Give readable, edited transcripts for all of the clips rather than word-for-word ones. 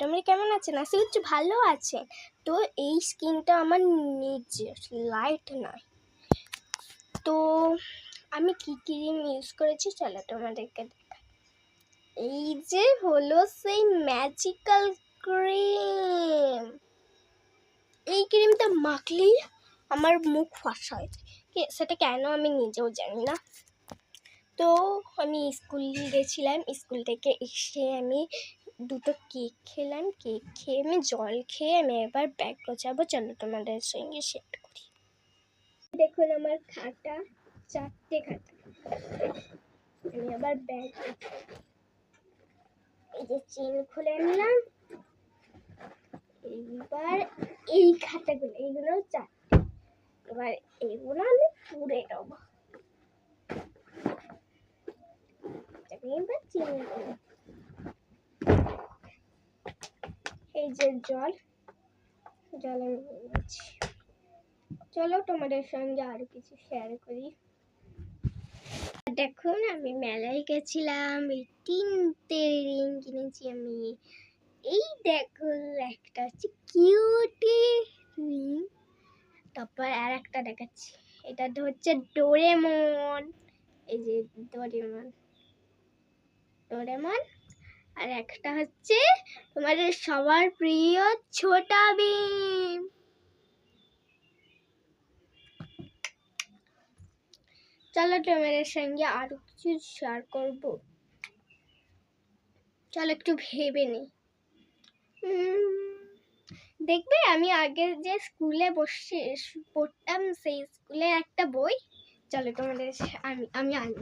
তোমরা কেমন আছেন? আশা করছি ভালো আছেন। তো এই স্কিনটা আমার নিজের, লাইট নয়। তো আমি কি ক্রিম ইউজ করেছি চলো তোমাদেরকে দেখাই। এই যে হলো সেই ম্যাজিক্যাল ক্রিম। এই ক্রিমটা মাখলেই আমার মুখ ফর্সা হয়ে যায়, সেটা কেন আমি নিজেও জানি না। তো আমি স্কুল গেছিলাম, স্কুল থেকে এসে আমি দুটো কেক খেলাম, কেক খেয়ে আমি জল খেয়ে আমি এবার ব্যাগ গোছাবো, চলো তোমাদের সঙ্গে শেয়ার করি। দেখুন আমার খাতা, 4টে খাতা। আমি আবার ব্যাগ এই যে চেন খুলে নিলাম। এইবার এই খাতাগুলো, এইগুলো 4টে। এবার এগুলো আমি পুড়ে দেবো। এবার চেন খুলে এই যে জল আমি নিয়েছি। চলো তোমাদের সঙ্গে আরো কিছু শেয়ার করি। দেখুন আমি মেলায় গেছিলাম, এই 3টে রিং কিনেছি আমি। এই দেখো একটা হচ্ছে কিউটি রিং, তারপর আর একটা দেখাচ্ছি, এটা তো হচ্ছে ডোরেমন। এই যে ডোরেমন। আর একটা হচ্ছে তোমাদের সবার প্রিয় ছোটা ভীম। চলো তোমাদের সঙ্গে আরো কিছু শেয়ার করব। চলো একটু ভেবে নিই। দেখবে আমি আগে যে স্কুলে বসে পড়তাম, সেই স্কুলে একটা বই, চলো তোমাদের আমি আনি।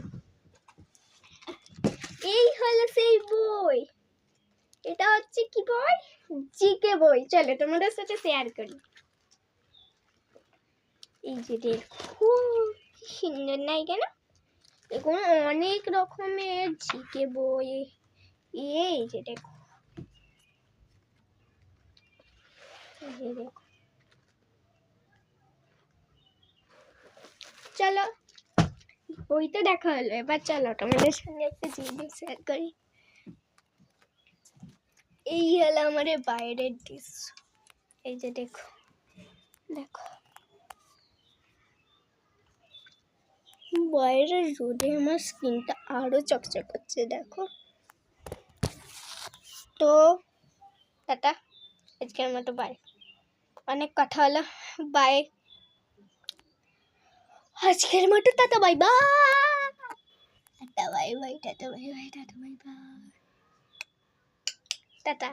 এই হলো সেই বই। এটা হচ্ছে কি বই? জিকে বই। চলো তোমাদের সাথে শেয়ার করি। এই যে দেখো কি সুন্দর নাই কেন? এগুলো অনেক রকমের জিকে বই। এই যে দেখো, চলো বইতে দেখা হলো, এবার চলো তোমাদের সঙ্গে একটা জিনিস শেয়ার করি। এই হলো আমাদের বাইরের দৃশ্য। এই যে দেখো দেখো বাইরের রোদে আমার স্কিনটা আরো চকচক করছে, দেখো। তো টাটা, আজকের মতো বাই। অনেক কথা হলো, বাই। আজকের মতো tata bye bye. Tata bye bye, tata bye bye, tata bye bye, tata.